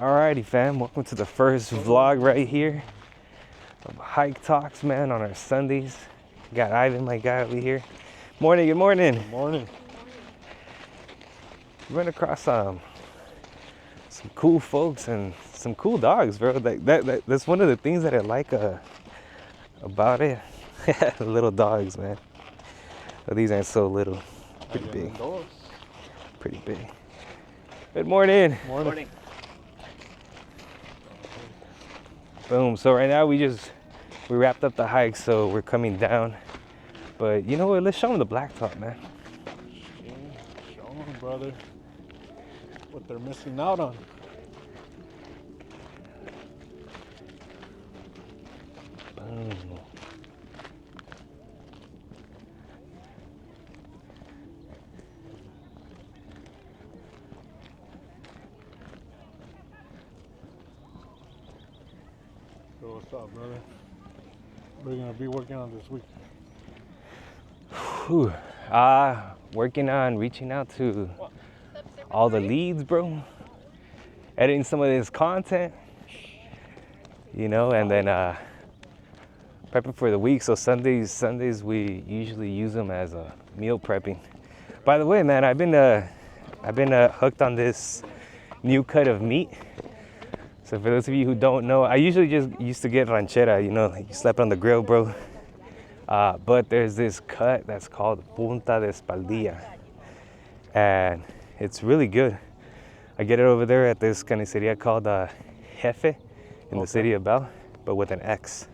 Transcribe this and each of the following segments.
Alrighty, fam. Welcome to the first vlog right here of Hike Talks, man, on our Sundays. Got Ivan, my guy, over here. Morning, good morning. Good morning. We ran across some cool folks and some cool dogs, bro. That's one of the things that I like about it. Little dogs, man. But these aren't so little. Pretty big. Pretty big. Good morning. Morning. Boom. So right now we wrapped up the hike, so we're coming down. But you know what? Let's show them the blacktop, man. Show them, brother, what they're missing out on. Boom. So what's up, brother? What are you gonna be working on this week? Whew. Working on reaching out to all the leads, bro. Editing some of this content, you know, and then prepping for the week. So Sundays we usually use them as a meal prepping. By the way, man, I've been hooked on this new cut of meat. So for those of you who don't know, I usually just used to get ranchera, you know, like you slept on the grill, bro. But there's this cut that's called Punta de Espaldilla, and it's really good. I get it over there at this carniceria called Jefe in the city of Bell, but with an X.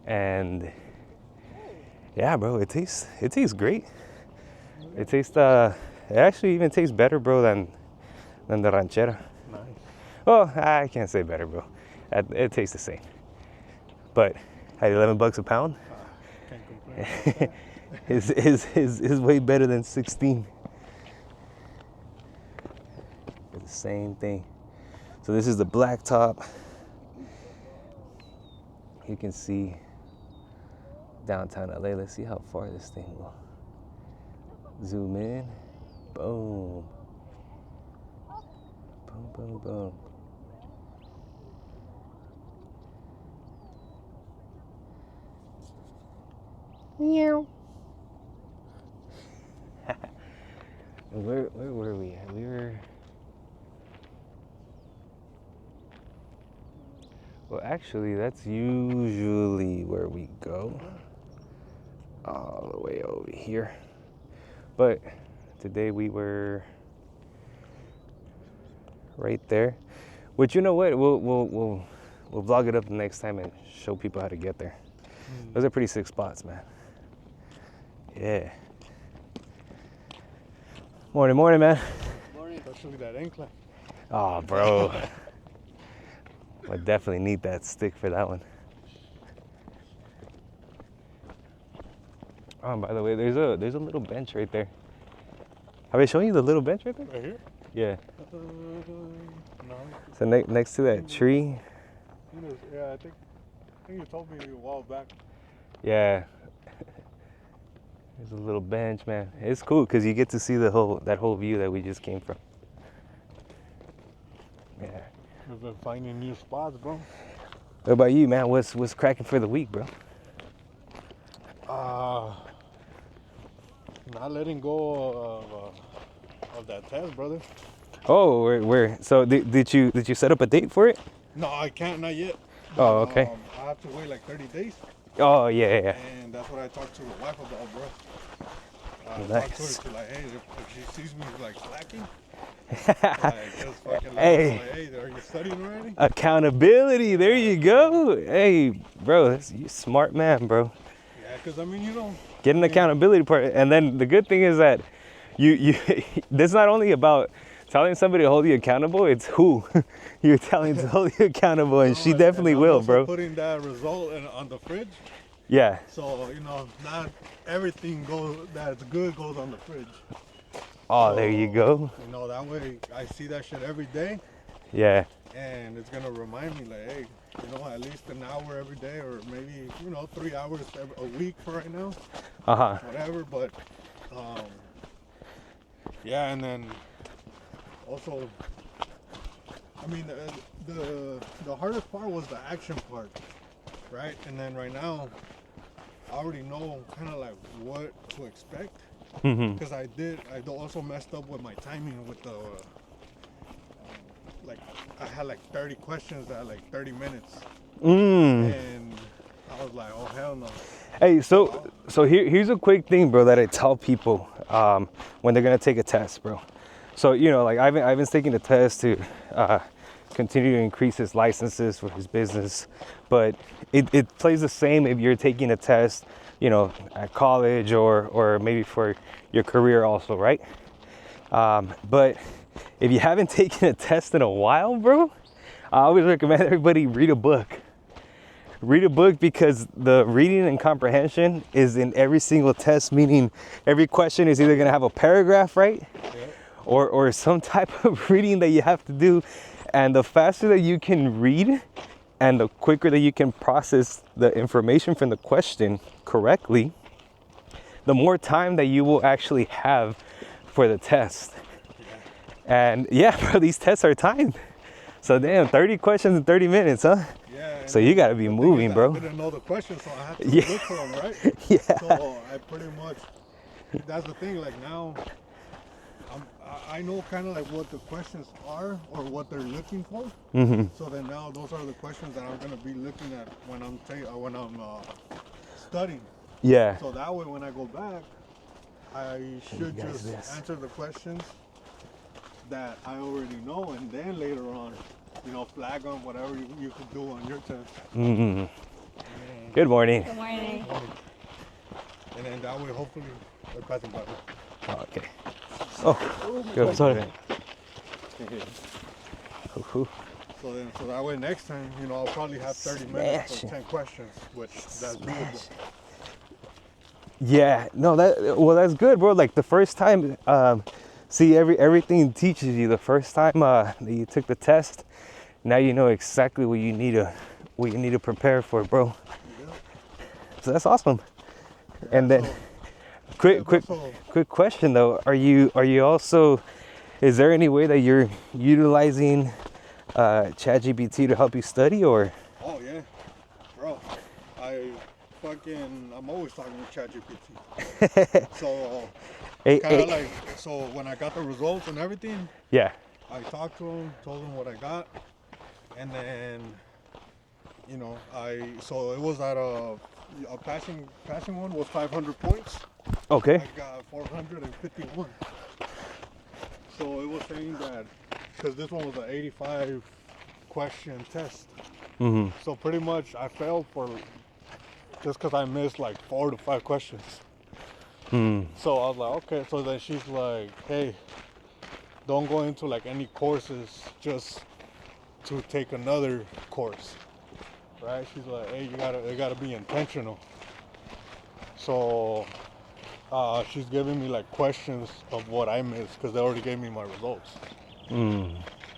And yeah, bro, it tastes great. It actually even tastes better, bro, than the ranchera. Nice. Well, I can't say better, bro. It tastes the same. But at $11 a pound, Can't complain. is way better than 16. It's the same thing. So this is the blacktop. You can see downtown LA. Let's see how far this thing will zoom in. Boom. Boom, boom, boom. Meow. Where were we at? Well, actually, that's usually where we go. All the way over here. But today we were right there. Which, you know what? We'll vlog it up the next time and show people how to get there. Those are pretty sick spots, man. Yeah. Morning, man. Morning. Especially that incline. Oh, bro. I definitely need that stick for that one. Oh, by the way, there's a little bench right there. Have I shown you the little bench right there? Right here? Yeah. No. So next to that tree. Yeah, I think you told me a while back. Yeah. There's a little bench, man. It's cool because you get to see that whole view that we just came from. Yeah. We've been finding new spots, bro. What about you, man? What's cracking for the week, bro? Not letting go of that test, brother. Oh, where? So did you set up a date for it? No, I can't, not yet. Oh, okay. I have to wait like 30 days. Oh, yeah. And that's what I talked to the wife about, bro. I Nice. talked to her, like, hey, if she sees me, like, slacking, like, just fucking Hey. like, hey, are you studying already? Accountability. There you go. Hey, bro, you smart man, bro. Yeah, because, I mean, you know. Get an accountability part. And then the good thing is that you this is not only about telling somebody to hold you accountable, it's who you're telling to hold you accountable, and she definitely and I'm will, also bro. putting that result on the fridge. Yeah. So, you know, not everything that's good goes on the fridge. Oh, So, there you go. You know, that way I see that shit every day. Yeah. And it's gonna remind me, like, hey, you know, at least an hour every day, or maybe, you know, 3 hours a week for right now. Whatever, but yeah, and then also I mean, the hardest part was the action part, right? And then right now, I already know kind of like what to expect. Because I also messed up with my timing with the, like, I had like 30 questions at like 30 minutes. And I was like, oh, hell no. Hey, so here's a quick thing, bro, that I tell people when they're gonna take a test, bro. So, you know, like Ivan's taking a test to continue to increase his licenses for his business, but it plays the same if you're taking a test, you know, at college or maybe for your career also, right? But if you haven't taken a test in a while, bro, I always recommend everybody read a book. Read a book, because the reading and comprehension is in every single test, meaning every question is either going to have a paragraph, right? Yeah. Or some type of reading that you have to do. And the faster that you can read and the quicker that you can process the information from the question correctly, the more time that you will actually have for the test. And yeah, bro, these tests are timed. So damn, 30 questions in 30 minutes, huh? Yeah. So you gotta be moving, bro. I didn't know the questions, so I had to look for them, right? Yeah. So I pretty much, that's the thing, like now, I know kind of like what the questions are or what they're looking for. So then now those are the questions that I'm gonna be looking at when I'm studying. Yeah. So that way when I go back, I should just answer the questions that I already know, and then later on, you know, flag on whatever you could do on your test. Good morning. Good morning. And then that way, hopefully, they're passing by. Okay. Oh, go. Sorry. So that way, next time, you know, I'll probably have 30 minutes for 10 questions, which that's doable. Yeah. No, that's good, bro. Like the first time, see, everything teaches you the first time that you took the test. Now you know exactly what you need to prepare for, bro. Yeah. So that's awesome. Yeah, and then, quick question though: Are you also? Is there any way that you're utilizing ChatGPT to help you study, or? Oh yeah, bro. I'm always talking to ChatGPT. So. So when I got the results and everything, yeah, I talked to him, told him what I got, and then, you know, so it was at a passing one was 500 points. Okay. I got 451. So it was saying that, because this one was an 85 question test. So pretty much I failed just because I missed like 4 to 5 questions. So I was like, okay. So then she's like, hey, don't go into like any courses just to take another course, right? She's like, hey, you gotta be intentional. So she's giving me like questions of what I missed, because they already gave me my results.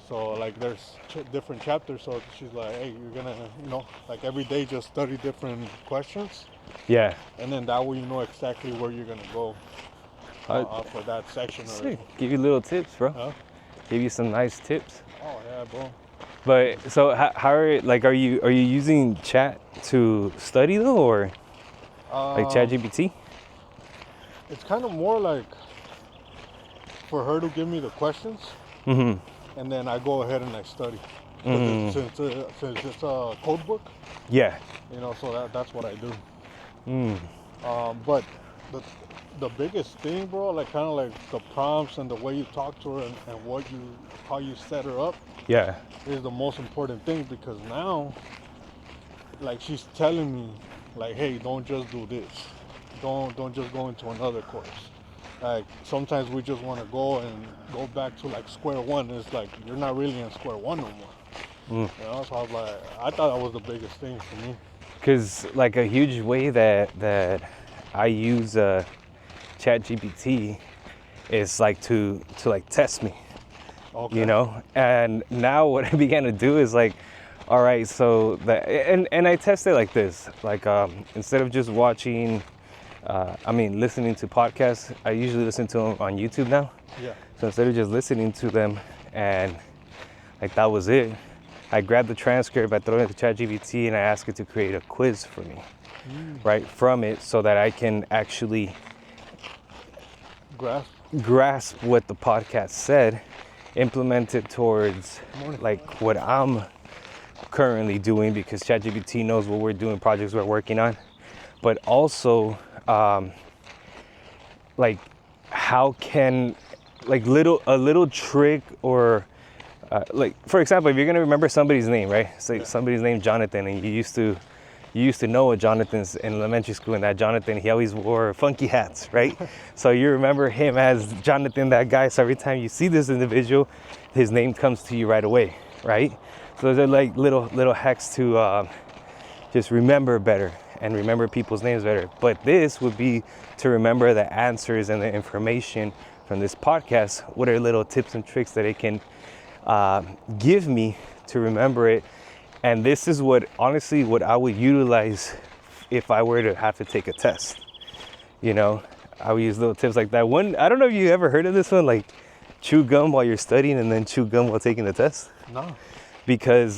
So like there's different chapters. So she's like, hey, you're gonna, you know, like every day just study different questions. Yeah. And then that way you know exactly where you're gonna go for that section. Give you little tips, bro. Huh? Give you some nice tips. Oh yeah, bro. But so how are you using chat to study though, or like ChatGPT? It's kind of more like for her to give me the questions, and then I go ahead and I study. Since it's a code book. Yeah. You know, so that's what I do. But the biggest thing, bro, like kind of like the prompts and the way you talk to her and how you set her up. Yeah. Is the most important thing, because now, like, she's telling me, like, hey, don't just do this. Don't just go into another course. Like sometimes we just want to go back to like square one. It's like you're not really in square one no more. You know, so I was like, I thought that was the biggest thing for me. Because like a huge way that I use ChatGPT is like to like test me. Okay. You know, and now what I began to do is like, all right, so and I test it like this, like instead of just watching. Listening to podcasts, I usually listen to them on YouTube now. Yeah. So instead of just listening to them and Like that was it. I grabbed the transcript, I throw it into ChatGPT, and I ask it to create a quiz for me, right, from it, so that I can actually grasp what the podcast said, implement it towards like what I'm currently doing, because ChatGPT knows what we're doing, projects we're working on, but also like how can like a little trick or like for example, if you're gonna remember somebody's name, right? Say somebody's name Jonathan, and you used to know a Jonathan's in elementary school, and that Jonathan, he always wore funky hats, right? So you remember him as Jonathan, that guy. So every time you see this individual, his name comes to you right away, right? So they're like little hacks to just remember better and remember people's names better. But this would be to remember the answers and the information from this podcast. What are little tips and tricks that it can give me to remember it? And this is what, honestly, what I would utilize if I were to have to take a test. You know, I would use little tips like that. One, I don't know if you ever heard of this one, like chew gum while you're studying and then chew gum while taking the test. No. Because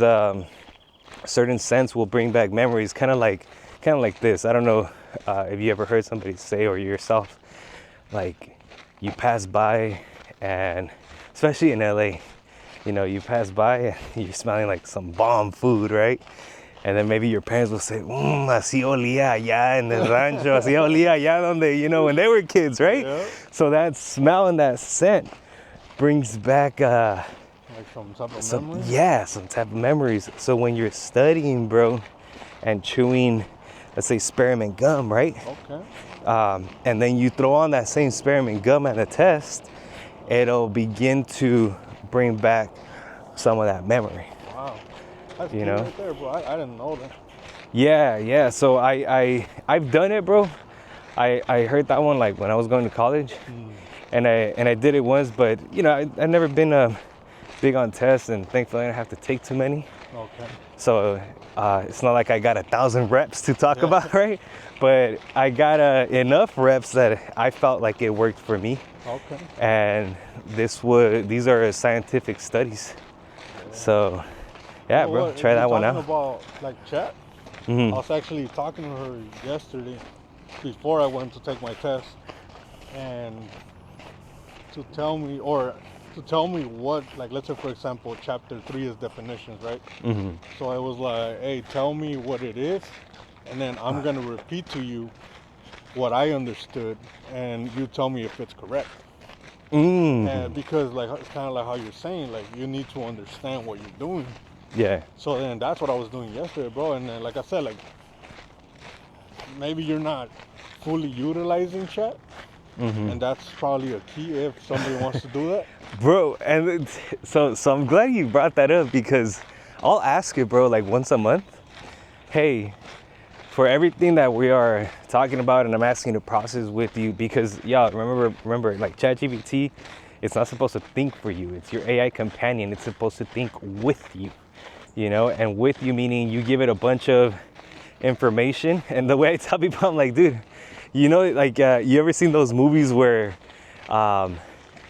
certain scents will bring back memories, kind of like this. I don't know if you ever heard somebody say, or yourself, like you pass by, and especially in LA, you know, you pass by and you're smelling like some bomb food, right? And then maybe your parents will say, así olía allá en el rancho, así olía allá donde, you know, when they were kids, right? Yeah. So that smell and that scent brings back like some type of memory? Yeah, some type of memories. So when you're studying, bro, and chewing, let's say spearmint gum, right? Okay. And then you throw on that same spearmint gum at a test, it'll begin to bring back some of that memory. Wow. That's you cool know? Right there, bro. I didn't know that. Yeah. So I've done it, bro. I heard that one like when I was going to college, and I did it once, but you know, I've never been big on tests, and thankfully I didn't have to take too many. Okay. So it's not like I got 1,000 reps to talk about, right? But I got enough reps that I felt like it worked for me. Okay. And these are scientific studies. So yeah, You know bro, what? try If that you're one talking out. about like chat, Mhm. I was actually talking to her yesterday before I went to take my test, and to tell me what, like, let's say for example chapter 3 is definitions, right? Mhm. So I was like, hey, tell me what it is, and then I'm gonna repeat to you what I understood, and you tell me if it's correct. And because like it's kind of like how you're saying, like you need to understand what you're doing. Yeah. So then that's what I was doing yesterday, bro. And then like I said, like maybe you're not fully utilizing chat, and that's probably a key if somebody wants to do that. Bro, and so I'm glad you brought that up, because I'll ask it, bro, like once a month. Hey, for everything that we are talking about, and I'm asking to process with you, because y'all remember, like ChatGPT, it's not supposed to think for you. It's your AI companion. It's supposed to think with you, you know, and with you meaning you give it a bunch of information. And the way I tell people, I'm like, dude, you know, like you ever seen those movies where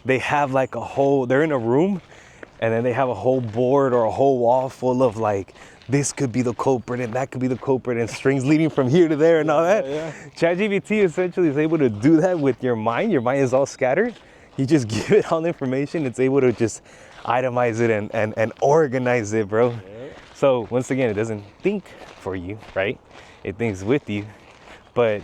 they have like they're in a room, and then they have a whole board or a whole wall full of like, this could be the culprit and that could be the culprit, and strings leading from here to there and all that. Yeah. ChatGPT essentially is able to do that with your mind. Your mind is all scattered. You just give it all the information. It's able to just itemize it and organize it, bro. Yeah. So once again, it doesn't think for you, right? It thinks with you. But